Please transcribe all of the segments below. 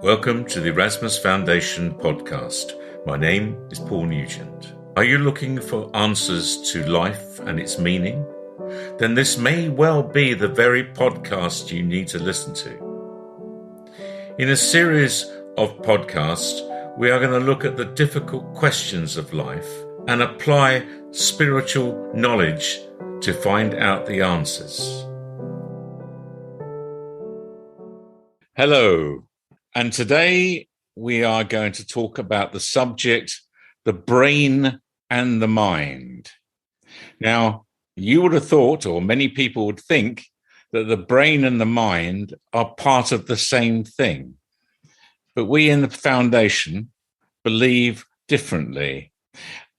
Welcome to the Erasmus Foundation podcast. My name is Paul Nugent. Are you looking for answers to life and its meaning? Then this may well be the very podcast you need to listen to. In a series of podcasts, we are going to look at the difficult questions of life and apply spiritual knowledge to find out the answers. Hello. And today we are going to talk about the subject, the brain and the mind. Now, you would have thought, or many people would think, that the brain and the mind are part of the same thing. But we in the foundation believe differently.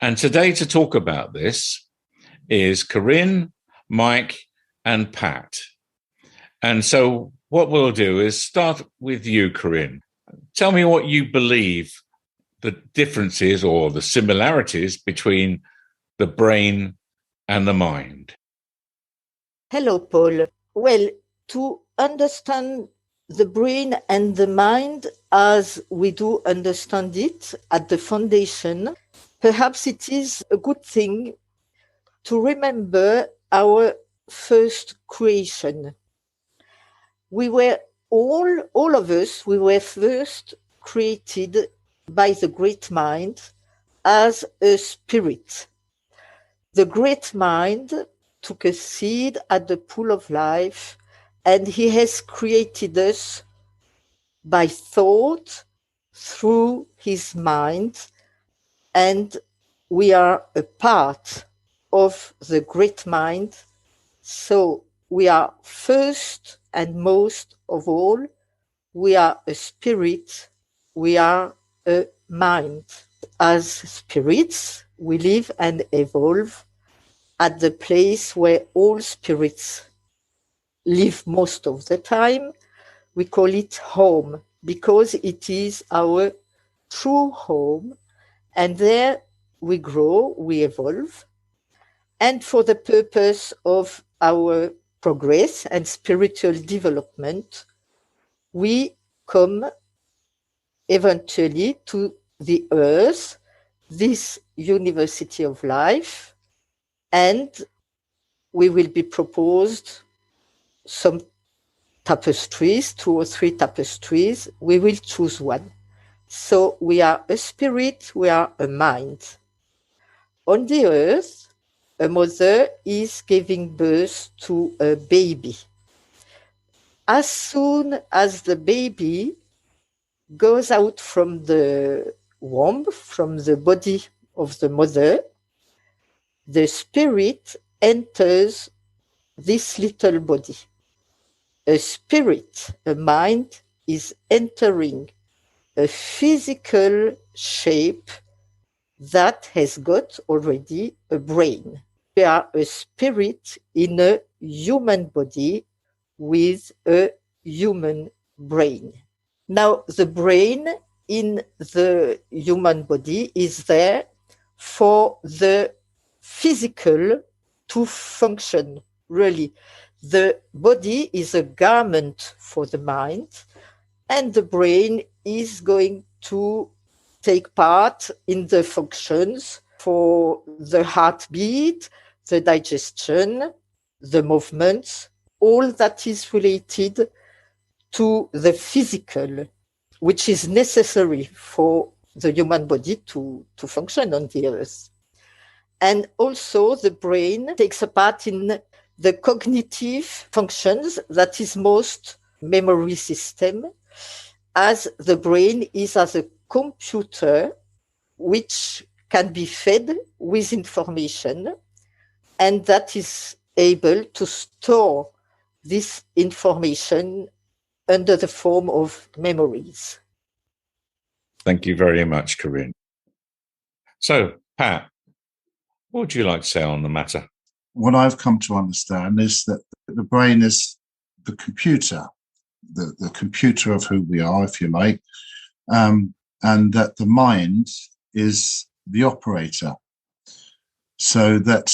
And today to talk about this is Corinne, Mike, and Pat. And so what we'll do is start with you, Corinne. Tell me what you believe the differences or the similarities between the brain and the mind. Hello, Paul. Well, to understand the brain and the mind as we do understand it at the foundation, perhaps it is a good thing to remember our first creation. We were all of us, we were first created by the great mind as a spirit. The great mind took a seed at the pool of life, and he has created us by thought through his mind, and we are a part of the great mind. So we are first and most of all, we are a spirit, we are a mind. As spirits, we live and evolve at the place where all spirits live most of the time. We call it home because it is our true home, and there we grow, we evolve. And for the purpose of our progress and spiritual development, we come eventually to the earth, this university of life, and we will be proposed some tapestries, 2 or 3 tapestries. We will choose one. So we are a spirit, we are a mind. On the earth, a mother is giving birth to a baby. As soon as the baby goes out from the womb, from the body of the mother, the spirit enters this little body. A spirit, a mind, is entering a physical shape that has got already a brain. We are a spirit in a human body with a human brain. Now, the brain in the human body is there for the physical to function, really. The body is a garment for the mind, and the brain is going to take part in the functions for the heartbeat, the digestion, the movements, all that is related to the physical, which is necessary for the human body to function on the earth. And also the brain takes a part in the cognitive functions, that is most memory system, as the brain is as a computer which can be fed with information, and that is able to store this information under the form of memories. Thank you very much, Corinne. So, Pat, what would you like to say on the matter? What I've come to understand is that the brain is the computer, the computer of who we are, if you like, and that the mind is the operator. So that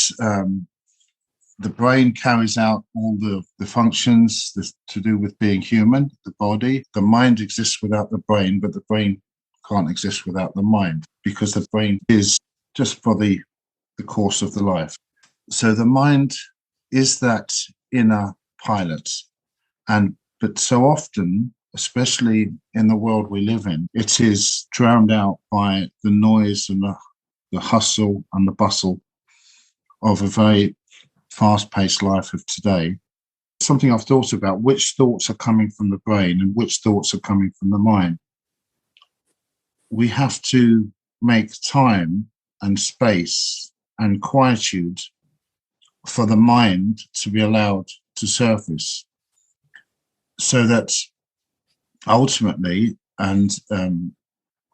the brain carries out all the functions to do with being human, the body. The mind exists without the brain, but the brain can't exist without the mind, because the brain is just for the course of the life. So the mind is that inner pilot. But so often, especially in the world we live in, it is drowned out by the noise and the hustle and the bustle of a very fast-paced life of today. Something I've thought about, which thoughts are coming from the brain and which thoughts are coming from the mind. We have to make time and space and quietude for the mind to be allowed to surface, so that ultimately, and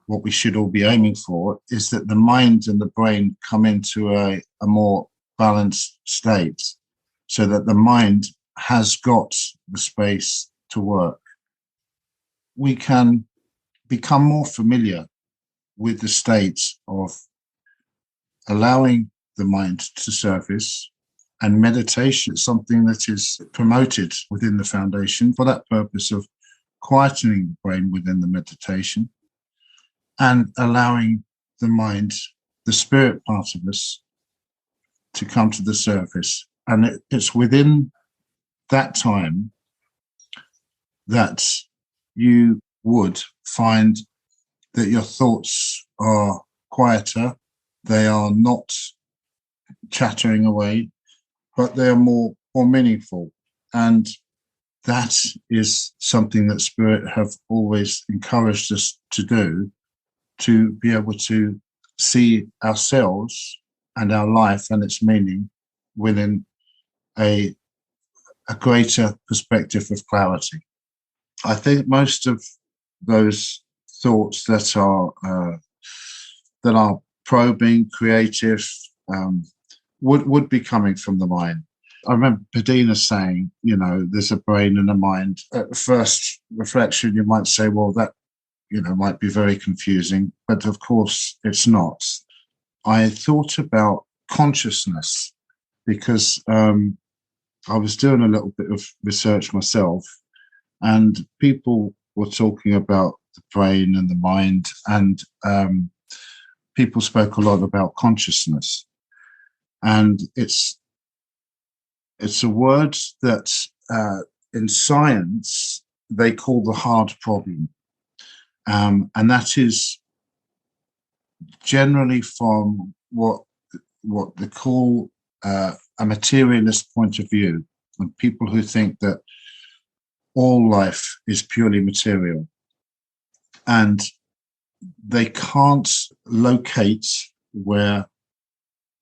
what we should all be aiming for, is that the mind and the brain come into a more balanced state, so that the mind has got the space to work. We can become more familiar with the state of allowing the mind to surface, and meditation is something that is promoted within the foundation for that purpose of quietening the brain within the meditation and allowing the mind, the spirit part of us, to come to the surface. And it's within that time that you would find that your thoughts are quieter, they are not chattering away, but they are more meaningful. And that is something that Spirit have always encouraged us to do, to be able to see ourselves and our life and its meaning within a greater perspective of clarity. I think most of those thoughts that are probing, creative, would be coming from the mind. I remember Padina saying, there's a brain and a mind. At first reflection, you might say, well, that, might be very confusing, but of course it's not. I thought about consciousness because I was doing a little bit of research myself, and people were talking about the brain and the mind, and people spoke a lot about consciousness. And it's a word that in science they call the hard problem. And that is generally from what they call a materialist point of view, and people who think that all life is purely material. And they can't locate where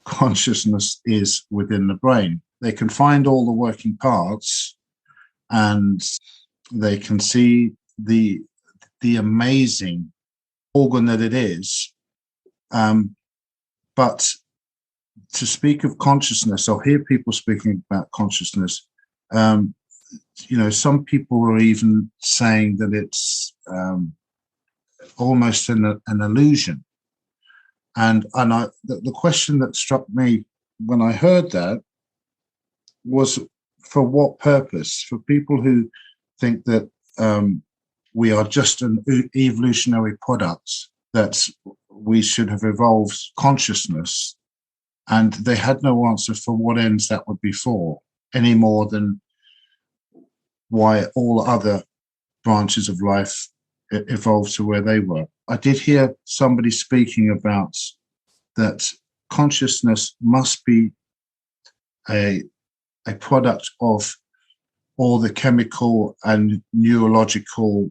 consciousness is within the brain. They can find all the working parts, and they can see the amazing organ that it is. But to speak of consciousness, or hear people speaking about consciousness, some people are even saying that it's almost an illusion. And the question that struck me when I heard that was, for what purpose? For people who think that we are just an evolutionary product, that we should have evolved consciousness, and they had no answer for what ends that would be for, any more than why all other branches of life evolved to where they were. I did hear somebody speaking about that consciousness must be a product of all the chemical and neurological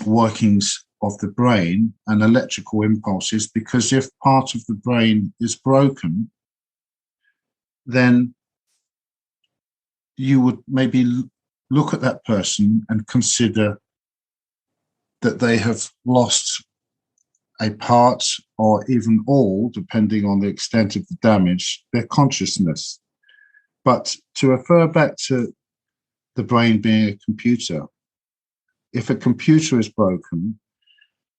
workings of the brain and electrical impulses, because if part of the brain is broken, then you would maybe look at that person and consider that they have lost a part, or even all, depending on the extent of the damage, their consciousness. But to refer back to the brain being a computer, if a computer is broken,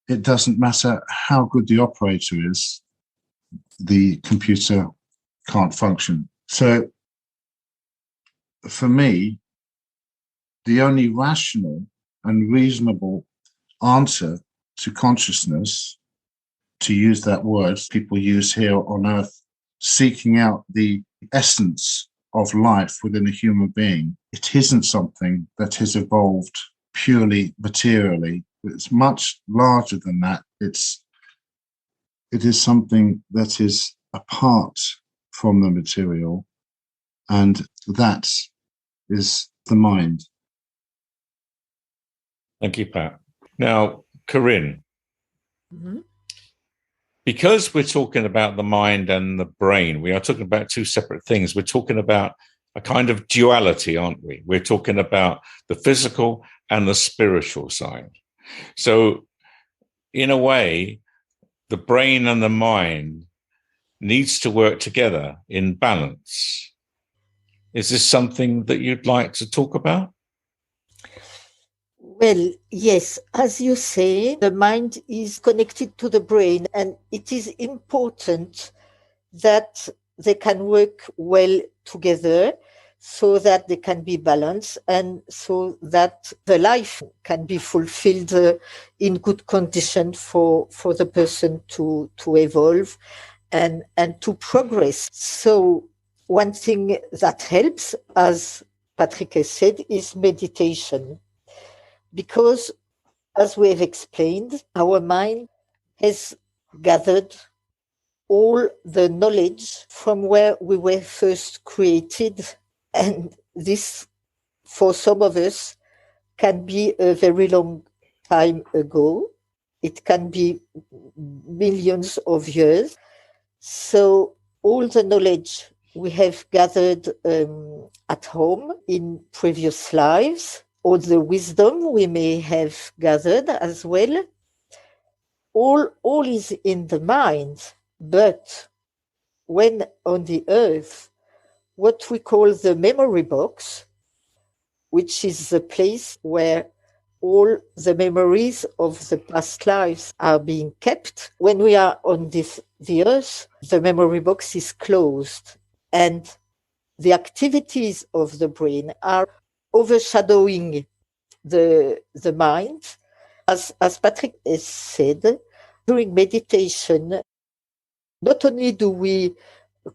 it doesn't matter how good the operator is, the computer can't function. So for me, the only rational and reasonable answer to consciousness, to use that word people use here on earth, seeking out the essence of life within a human being, it isn't something that has evolved purely materially. It's much larger than that. It is something that is apart from the material, and that is the mind. Thank you, Pat. Now, Corinne, Mhm. because we're talking about the mind and the brain, we are talking about two separate things. We're talking about a kind of duality, aren't we? We're talking about the physical and the spiritual side. So, in a way, the brain and the mind needs to work together in balance. Is this something that you'd like to talk about? Well, yes, as you say, the mind is connected to the brain, and it is important that they can work well together so that they can be balanced and so that the life can be fulfilled in good condition for the person to evolve and to progress. So one thing that helps, as Patrick has said, is meditation. Because, as we have explained, our mind has gathered all the knowledge from where we were first created. And this, for some of us, can be a very long time ago. It can be millions of years. So all the knowledge we have gathered at home in previous lives, all the wisdom we may have gathered as well, all is in the mind. But when on the earth, what we call the memory box, which is the place where all the memories of the past lives are being kept, when we are on the earth, the memory box is closed, and the activities of the brain are overshadowing the mind. As Patrick has said, during meditation, not only do we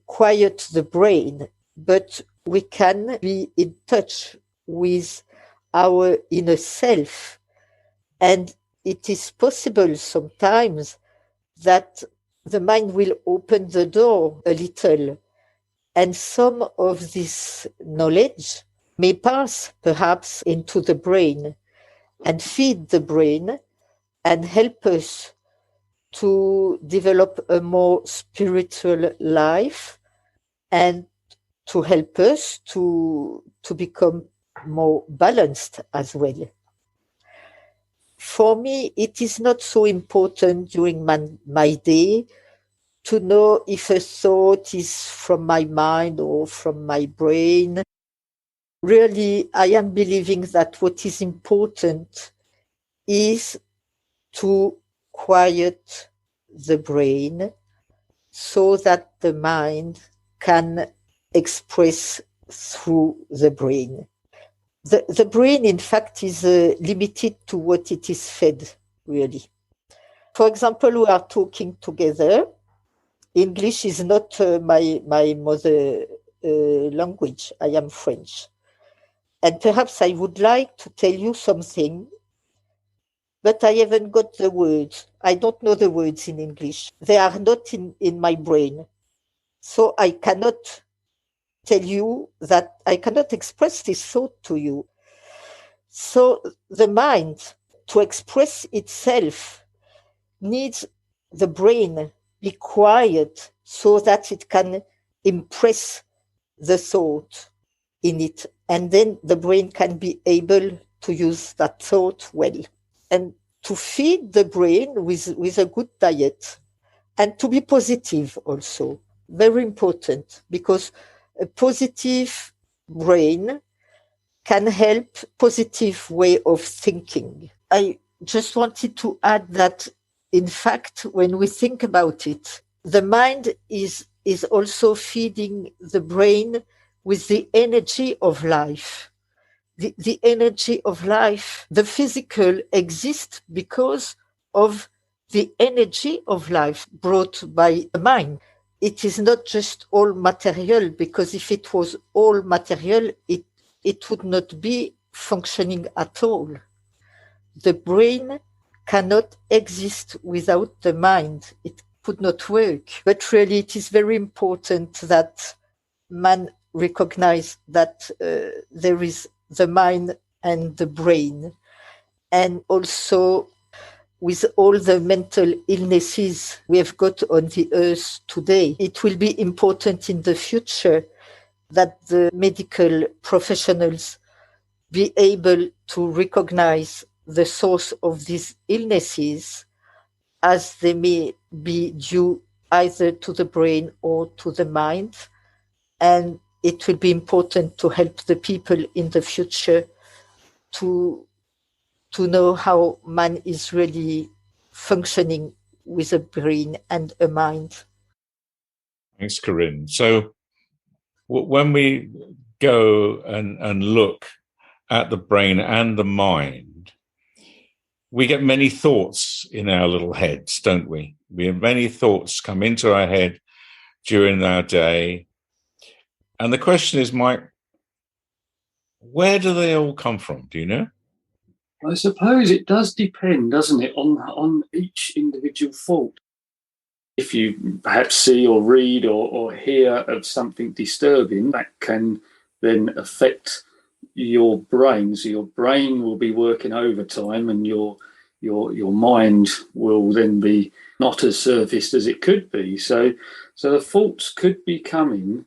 quiet the brain, but we can be in touch with our inner self. And it is possible sometimes that the mind will open the door a little, and some of this knowledge may pass perhaps into the brain and feed the brain and help us to develop a more spiritual life and to help us to become more balanced as well. For me, it is not so important during my day to know if a thought is from my mind or from my brain. Really, I am believing that what is important is to quiet the brain so that the mind can express through the brain. The brain, in fact, is limited to what it is fed, really. For example, we are talking together. English is not my mother language. I am French. And perhaps I would like to tell you something, but I haven't got the words. I don't know the words in English. They are not in my brain. So I cannot tell you that, I cannot express this thought to you. So the mind, to express itself, needs the brain be quiet so that it can impress the thought in it. And then the brain can be able to use that thought well. And to feed the brain with a good diet and to be positive also. Very important, because a positive brain can help positive way of thinking. I just wanted to add that, in fact, when we think about it, the mind is also feeding the brain with the energy of life. The energy of life, the physical exists because of the energy of life brought by the mind. It is not just all material, because if it was all material, it would not be functioning at all. The brain cannot exist without the mind. It could not work. But really, it is very important that man recognize that there is the mind and the brain. And also, with all the mental illnesses we have got on the earth today, it will be important in the future that the medical professionals be able to recognize the source of these illnesses, as they may be due either to the brain or to the mind. And it will be important to help the people in the future to know how man is really functioning with a brain and a mind. Thanks, Corinne. So when we go and look at the brain and the mind, we get many thoughts in our little heads, don't we? We have many thoughts come into our head during our day. And the question is, Mike, where do they all come from? Do you know? I suppose it does depend, doesn't it, on each individual thought. If you perhaps see or read or hear of something disturbing, that can then affect your brain. So your brain will be working overtime, and your mind will then be not as surfaced as it could be. So the thoughts could be coming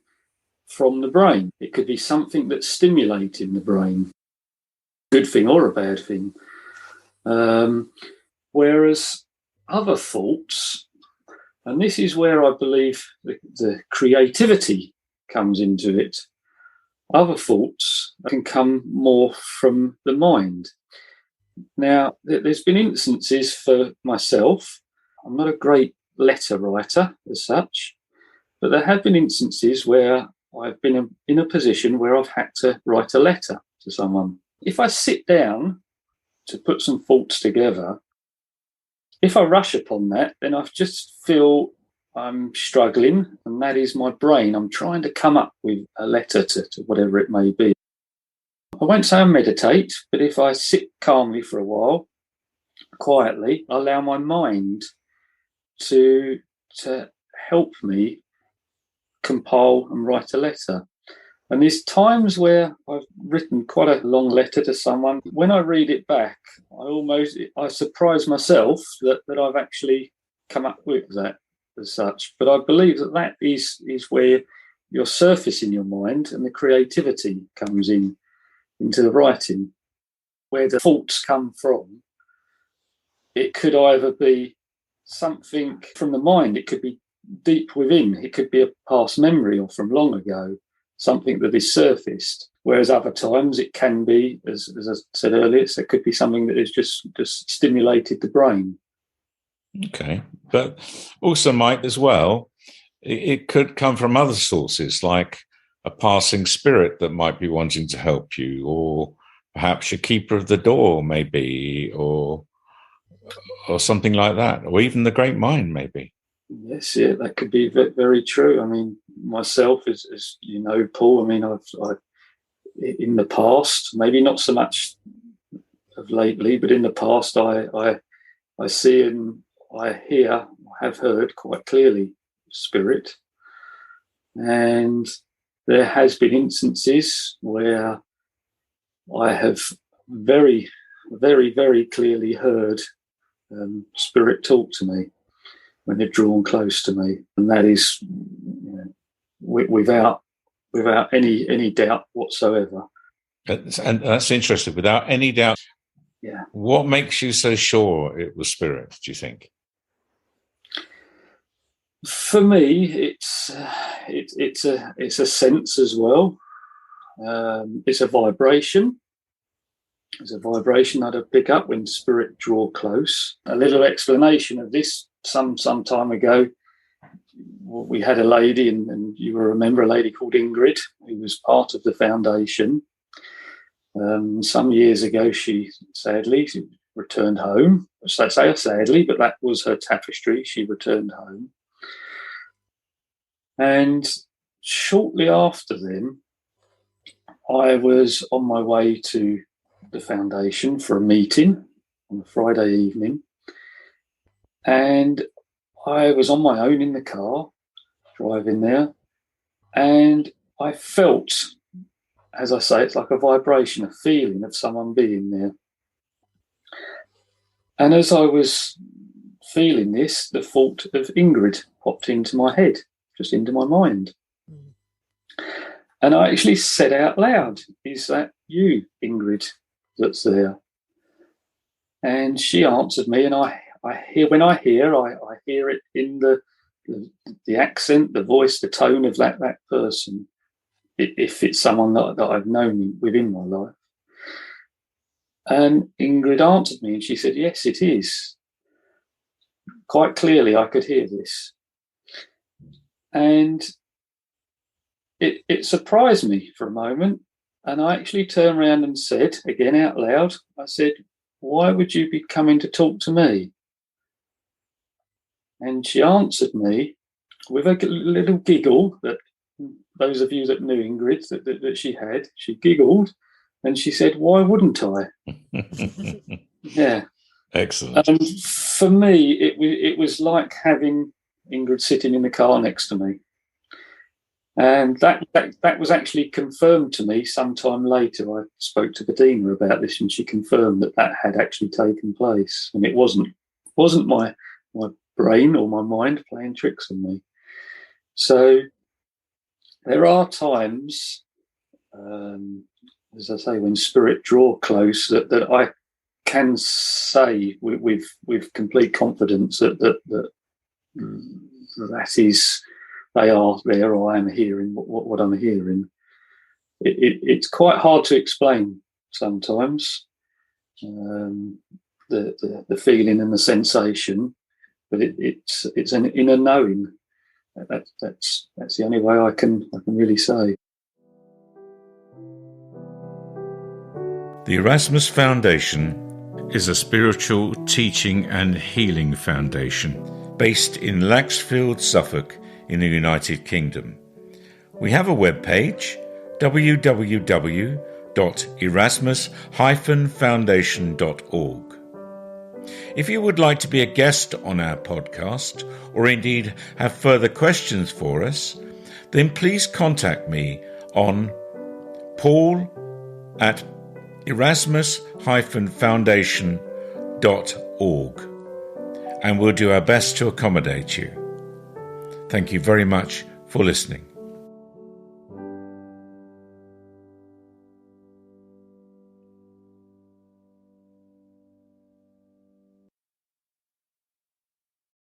from the brain. It could be something that's stimulating the brain, good thing or a bad thing. Whereas other thoughts, and this is where I believe the creativity comes into it, other thoughts can come more from the mind. Now, there's been instances for myself. I'm not a great letter writer as such, but there have been instances where I've been in a position where I've had to write a letter to someone. If I sit down to put some thoughts together, if I rush upon that, then I just feel I'm struggling, and that is my brain. I'm trying to come up with a letter to whatever it may be. I won't say I meditate, but if I sit calmly for a while, quietly, I allow my mind to help me compile and write a letter. And there's times where I've written quite a long letter to someone. When I read it back, I surprise myself that I've actually come up with that as such. But I believe that is where your surface in your mind and the creativity comes into the writing. Where the thoughts come from, it could either be something from the mind, it could be deep within, it could be a past memory or from long ago, something that is surfaced. Whereas other times it can be, as I said earlier, so it could be something that has just stimulated the brain. Okay. But also, Mike, as well, it could come from other sources, like a passing spirit that might be wanting to help you, or perhaps your keeper of the door, maybe, or something like that, or even the great mind, maybe. Yes, yeah, that could be very true. I mean, myself, as you know, Paul, I mean, I've in the past, maybe not so much of lately, but in the past, I see and I hear, I have heard quite clearly spirit. And there has been instances where I have very, very, very clearly heard spirit talk to me when they're drawn close to me, and that is without any doubt whatsoever. And that's interesting. Without any doubt. Yeah. What makes you so sure it was spirit, do you think? For me, it's a sense as well. It's a vibration. It's a vibration that I pick up when spirit draw close. A little explanation of this. Some time ago, we had a lady, and you will remember a lady called Ingrid, who was part of the foundation. Some years ago, she sadly returned home. I say sadly, but that was her tapestry. She returned home. And shortly after then, I was on my way to the foundation for a meeting on a Friday evening. And I was on my own in the car, driving there. And I felt, as I say, it's like a vibration, a feeling of someone being there. And as I was feeling this, the thought of Ingrid popped into my head, just into my mind. And I actually said out loud, "Is that you, Ingrid, that's there?" And she answered me, and I hear it in the accent, the voice, the tone of that person, if it's someone that I've known within my life. And Ingrid answered me, and she said, "Yes, it is." Quite clearly, I could hear this. And it surprised me for a moment. And I actually turned around and said, again out loud, I said, "Why would you be coming to talk to me?" And she answered me with a little giggle that those of you that knew Ingrid, that she giggled, and she said, "Why wouldn't I?" Yeah. Excellent. For me, it was like having Ingrid sitting in the car next to me. And that was actually confirmed to me sometime later. I spoke to Bettina about this, and she confirmed that had actually taken place, and it wasn't my brain or my mind playing tricks on me. So there are times, as I say, when spirit draw close, that I can say with complete confidence that is. They are there, or I am hearing what I'm hearing. It's quite hard to explain sometimes, the feeling and the sensation, but it's an inner knowing. That's the only way I can really say. The Erasmus Foundation is a spiritual teaching and healing foundation based in Laxfield, Suffolk, in the United Kingdom. We have a webpage, www.erasmus-foundation.org. If you would like to be a guest on our podcast, or indeed have further questions for us, then please contact me on paul@erasmus-foundation.org, and we'll do our best to accommodate you. Thank you very much for listening.